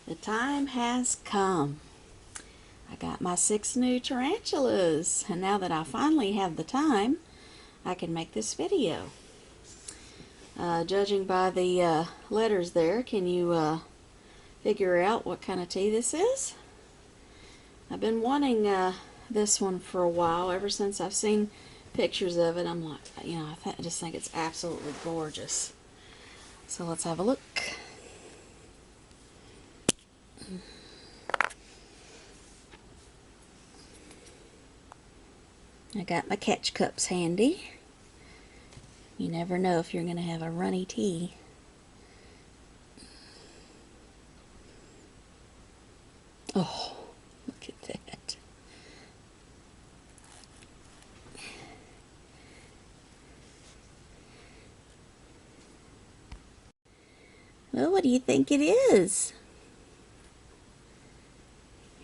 The time has come. I got my 6 new tarantulas, and now that I finally have the time, I can make this video. Judging by the letters there, can you figure out what kind of tea this is? I've been wanting this one for a while, ever since I've seen pictures of it. I'm like, I just think it's absolutely gorgeous. So let's have a look. I got my catch cups handy. You never know if you're going to have a runny tea. Oh, look at that. Well, what do you think it is?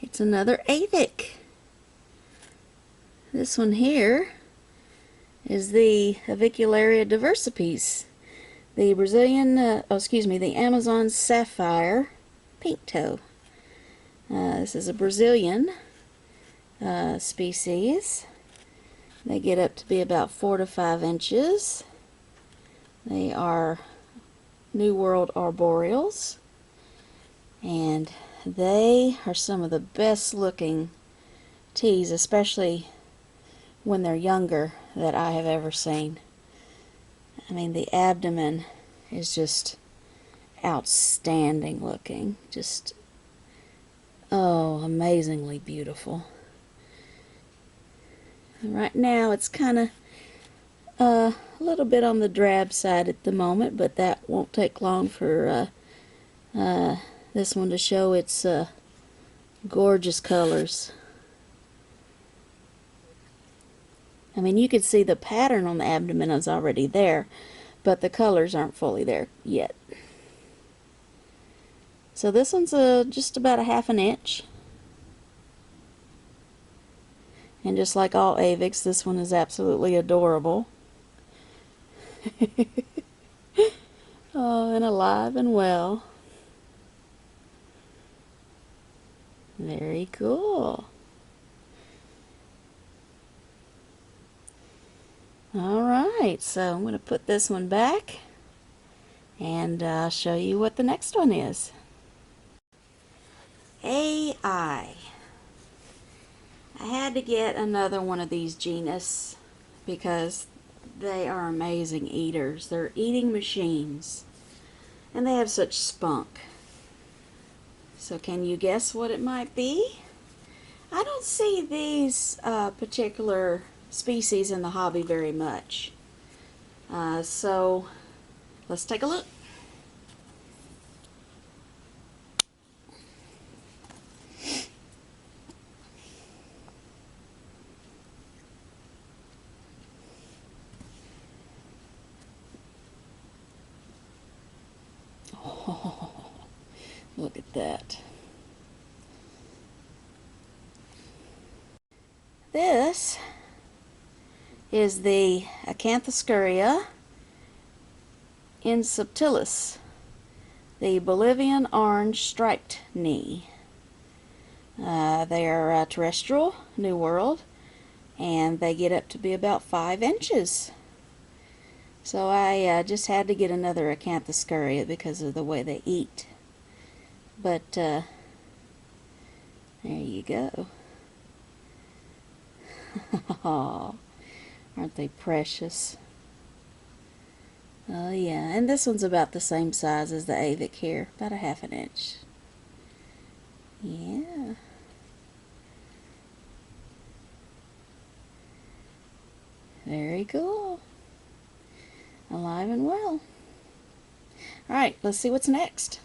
It's another avic. This one here is the Avicularia diversipes, the the Amazon sapphire pink toe. This is a Brazilian species. They get up to be about 4 to 5 inches. They are New World arboreals, and they are some of the best looking teas, especially when they're younger, that I have ever seen. I mean, the abdomen is just outstanding looking. Just, oh, amazingly beautiful. Right now it's kind of a little bit on the drab side at the moment, but that won't take long for this one to show its gorgeous colors. I mean, you could see the pattern on the abdomen is already there, but the colors aren't fully there yet. So this one's just about a ½ inch. And just like all avics, this one is absolutely adorable. Oh, and alive and well. Very cool. Alright, so I'm going to put this one back and show you what the next one is. AI. I had to get another one of these genus because they are amazing eaters. They're eating machines, and they have such spunk. So can you guess what it might be? I don't see these particular species in the hobby very much. So let's take a look. Oh, look at that. This is the Acanthoscurria insubtilis, the Bolivian orange striped knee. They are terrestrial, New World, and they get up to be about 5 inches. So I just had to get another Acanthoscurria because of the way they eat. But there you go. Oh, aren't they precious? Oh yeah, and this one's about the same size as the avic here, about a ½ inch. Yeah. Very cool. Alive and well. Alright, let's see what's next.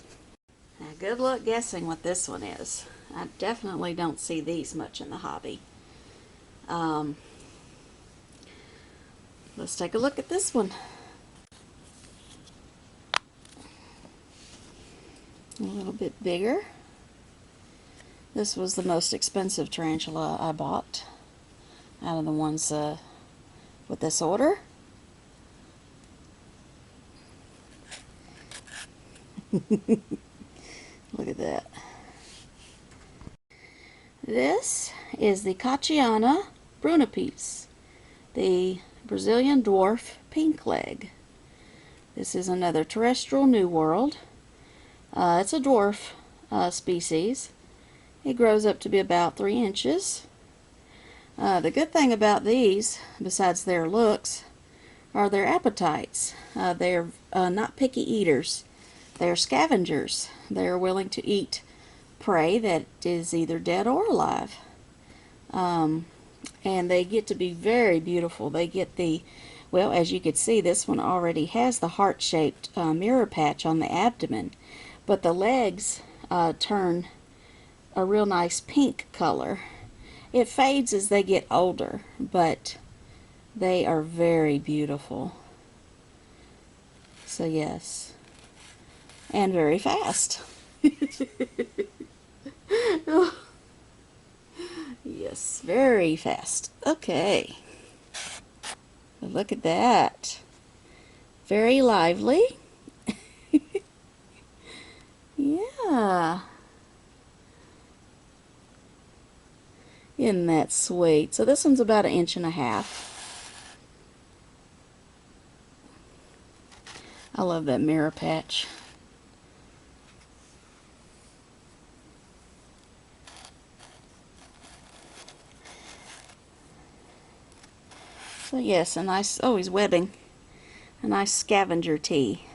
Now, good luck guessing what this one is. I definitely don't see these much in the hobby. Let's take a look at this one. A little bit bigger. This was the most expensive tarantula I bought out of the ones with this order. Look at that. This is the Cachiana brunipes, the Brazilian dwarf pink leg. This is another terrestrial New World. It's a dwarf species. It grows up to be about 3 inches. The good thing about these, besides their looks, are their appetites. They're not picky eaters. They're scavengers. They're willing to eat prey that is either dead or alive. And they get to be very beautiful. They get the, well, as you could see, this one already has the heart-shaped mirror patch on the abdomen, but the legs turn a real nice pink color. It fades as they get older, but they are very beautiful. So yes, and very fast. Yes, very fast. Okay. Look at that. Very lively. Yeah. Isn't that sweet? So this one's about 1.5 inches. I love that mirror patch. So yes, a nice, oh, he's webbing. A nice scavenger tee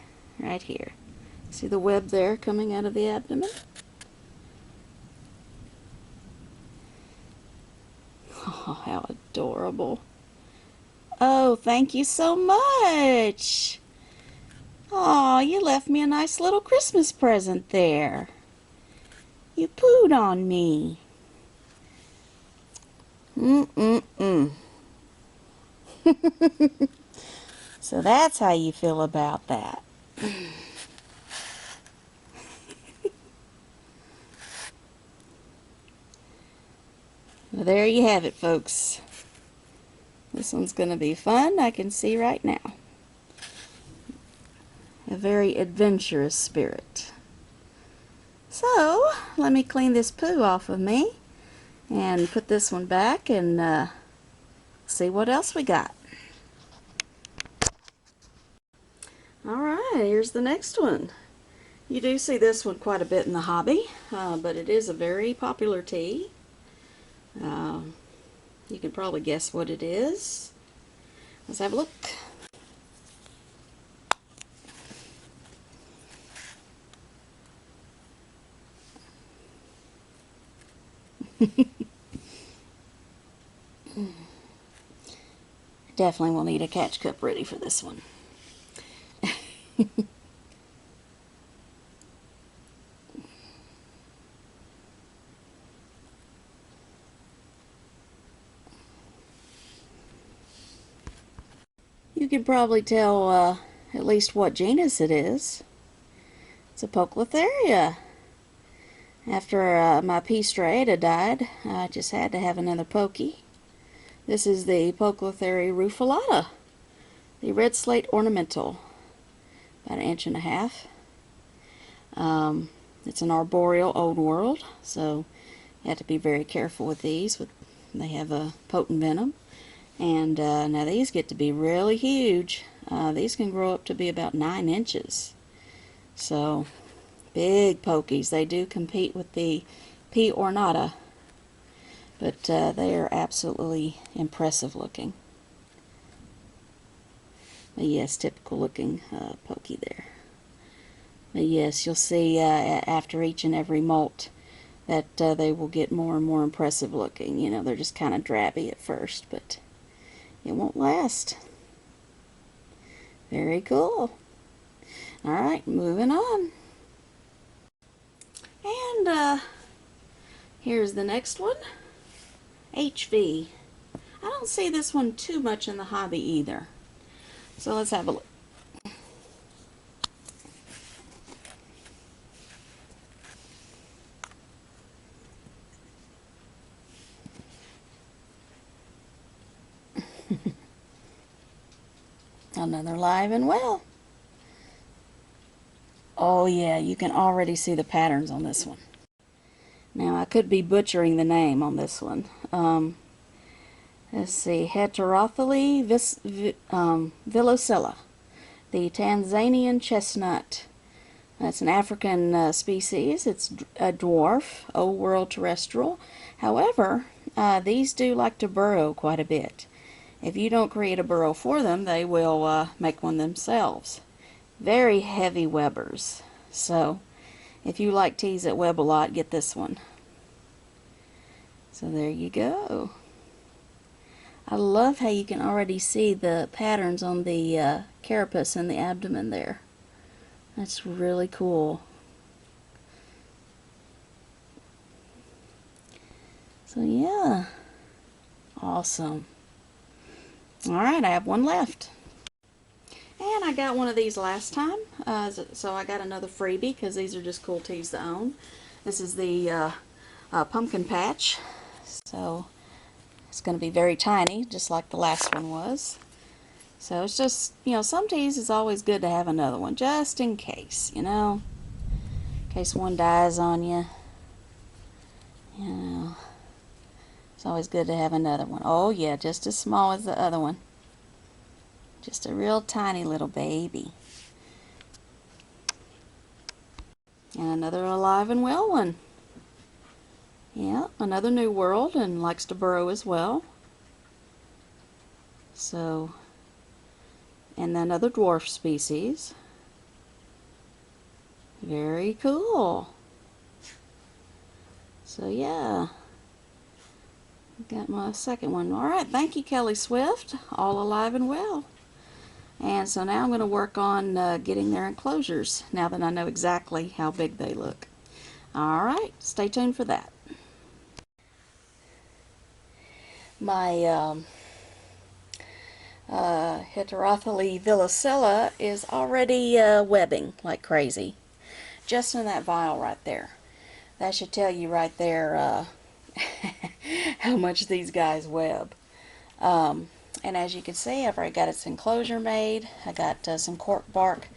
right here. See the web there coming out of the abdomen? Oh, how adorable. Oh, thank you so much. Oh, you left me a nice little Christmas present there. You pooed on me. Mm-mm-mm. So that's how you feel about that. Well, there you have it, folks. This one's going to be fun, I can see right now. A very adventurous spirit. So, let me clean this poo off of me and put this one back and see what else we got. Alright, here's the next one. You do see this one quite a bit in the hobby, but it is a very popular tea. You can probably guess what it is. Let's have a look. Definitely will need a catch cup ready for this one. You can probably tell at least what genus it is. It's a Poecilotheria. After my P. striata died, I just had to have another pokey. This is the Poecilotheria rufilata, the red slate ornamental, about 1.5 inches. It's an arboreal old world, so you have to be very careful with these. They have a potent venom. And now these get to be really huge. These can grow up to be about 9 inches. So, big pokies. They do compete with the P. ornata, but they are absolutely impressive looking. But yes, typical looking pokey there. But yes, you'll see after each and every molt that they will get more and more impressive looking. You know, they're just kind of drabby at first, but it won't last. Very cool. Alright, moving on. And here's the next one. HV. I don't see this one too much in the hobby either. So let's have a look. Another live and well. Oh yeah, you can already see the patterns on this one. Now I could be butchering the name on this one. Let's see, Heterophily villosella, the Tanzanian chestnut. That's an African species. It's a dwarf, old world terrestrial. However, these do like to burrow quite a bit. If you don't create a burrow for them, they will make one themselves. Very heavy webbers. So, if you like teas that web a lot, get this one. So there you go. I love how you can already see the patterns on the carapace and the abdomen there. That's really cool. So yeah, awesome. Alright, I have one left. And I got one of these last time, so I got another freebie because these are just cool teas to own. This is the pumpkin patch, so it's going to be very tiny, just like the last one was. So it's just, you know, some teas it's always good to have another one, just in case, you know, in case one dies on you. You know, it's always good to have another one. Oh yeah, just as small as the other one. Just a real tiny little baby. And another alive and well one. Yeah, another New World and likes to burrow as well. So, and another dwarf species. Very cool. So yeah, got my second one. Alright, thank you Kelly Swift. All alive and well. And so now I'm going to work on getting their enclosures now that I know exactly how big they look. Alright, stay tuned for that. My Heterophily villosella is already webbing like crazy. Just in that vial right there. That should tell you right there how much these guys web. And as you can see, I've already got its enclosure made. I got some cork bark,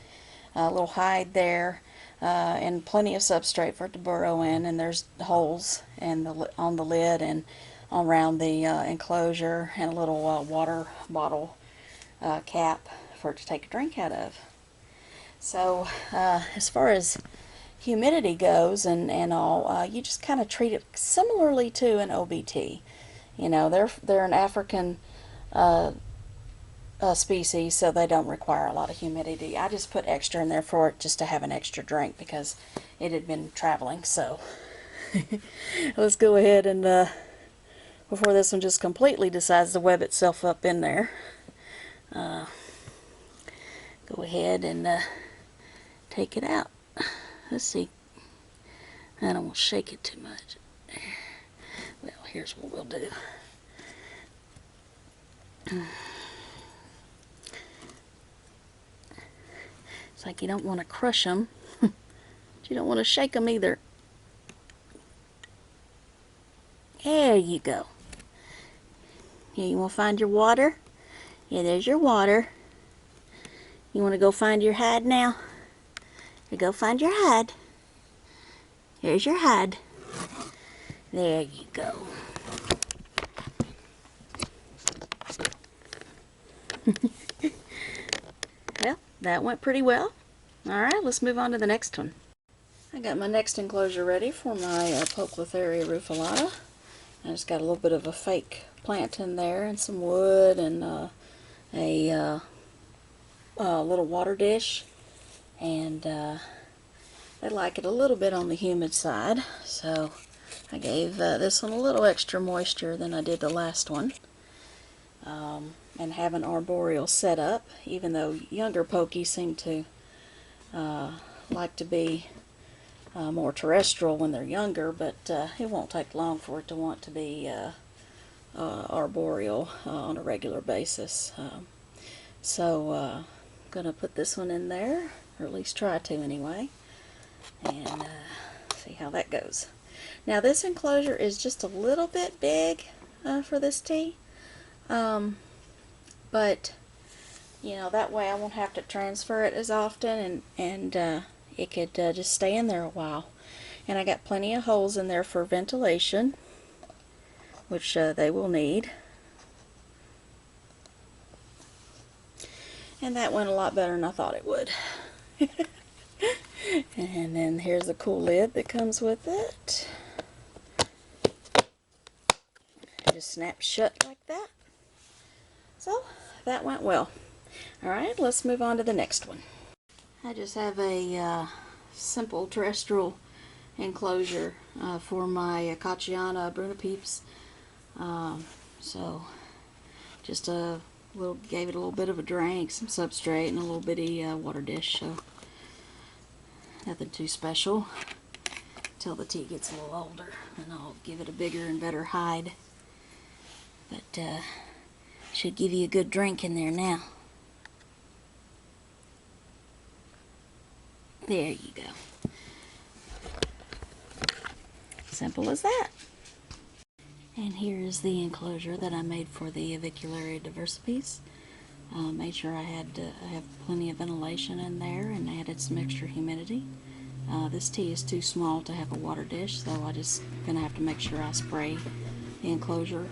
a little hide there, and plenty of substrate for it to burrow in. And there's holes on the lid and around the enclosure, and a little water bottle cap for it to take a drink out of. So as far as humidity goes and all, you just kind of treat it similarly to an OBT. You know, they're an African species, so they don't require a lot of humidity. I just put extra in there for it just to have an extra drink because it had been traveling. So let's go ahead and before this one just completely decides to web itself up in there, go ahead and take it out. Let's see. I don't want to shake it too much. Well, here's what we'll do. It's like you don't want to crush them, but you don't want to shake them either. There you go. Yeah, you want to find your water? Yeah, there's your water. You want to go find your hide now? You go find your hide. Here's your hide. There you go. Well, that went pretty well. Alright, let's move on to the next one. I got my next enclosure ready for my Poecilotheria rufilata. I just got a little bit of a fake plant in there and some wood and a little water dish. And they like it a little bit on the humid side, so I gave this one a little extra moisture than I did the last one. And have an arboreal setup, even though younger pokies seem to like to be more terrestrial when they're younger, but it won't take long for it to want to be arboreal on a regular basis. So I'm going to put this one in there, or at least try to anyway, and see how that goes. Now this enclosure is just a little bit big for this tea. But you know, that way I won't have to transfer it as often, and it could just stay in there a while. And I got plenty of holes in there for ventilation, which they will need. And that went a lot better than I thought it would. And then here's the cool lid that comes with it. It just snaps shut like that. So that went well. Alright, let's move on to the next one. I just have a simple terrestrial enclosure for my Cacciana Bruna Peeps. So just gave it a little bit of a drink, some substrate, and a little bitty water dish. So nothing too special. Till the tea gets a little older, and I'll give it a bigger and better hide. But should give you a good drink in there now. There you go. Simple as that. And here is the enclosure that I made for the Avicularia diversipes. Made sure I have plenty of ventilation in there and added some extra humidity. This tea is too small to have a water dish, so I just gonna have to make sure I spray the enclosure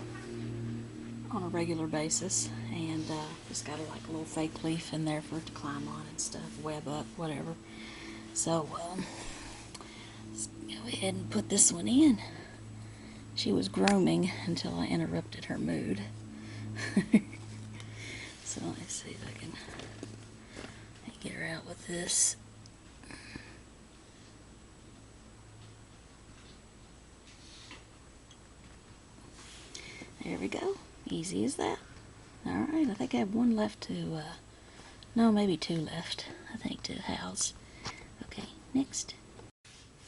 on a regular basis, and just got like a little fake leaf in there for it to climb on and stuff, web up, whatever. So let's go ahead and put this one in. She was grooming until I interrupted her mood. So let's see if I can get her out with this. There we go. Easy as that. Alright, I think I have one left to, no, maybe two left, I think, to house. Okay, next.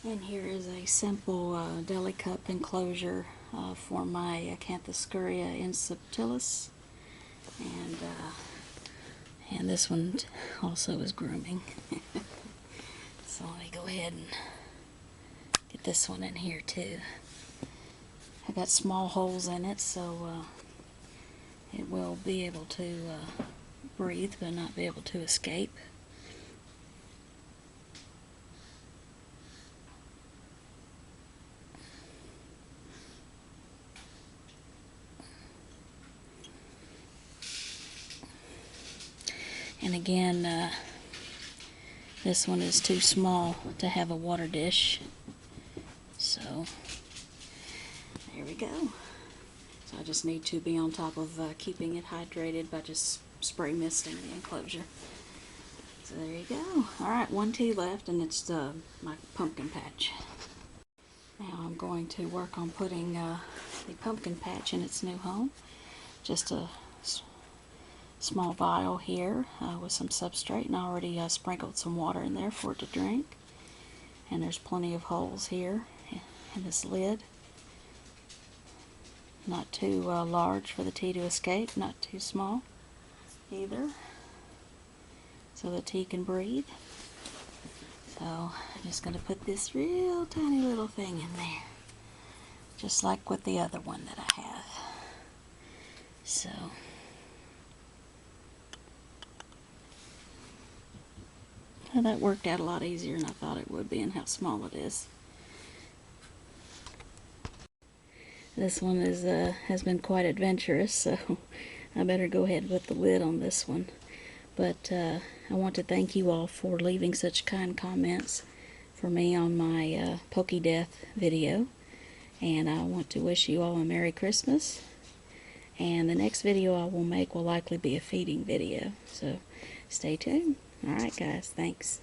And here is a simple deli cup enclosure for my Acanthoscuria insubtilis. And this one also is grooming. So let me go ahead and get this one in here too. I got small holes in it, so it will be able to breathe but not be able to escape. And again, this one is too small to have a water dish, so there we go. So I just need to be on top of keeping it hydrated by just spray misting the enclosure. So there you go. Alright, one tea left, and it's my pumpkin patch. Now I'm going to work on putting the pumpkin patch in its new home. Just a small vial here with some substrate, and I already sprinkled some water in there for it to drink. And there's plenty of holes here in this lid. Not too large for the tea to escape, not too small either, so the tea can breathe. So I'm just going to put this real tiny little thing in there, just like with the other one that I have. So well, that worked out a lot easier than I thought it would be, and how small it is. This one is has been quite adventurous, so I better go ahead and put the lid on this one. But I want to thank you all for leaving such kind comments for me on my Pokey Death video. And I want to wish you all a Merry Christmas. And the next video I will make will likely be a feeding video, so stay tuned. Alright guys, thanks.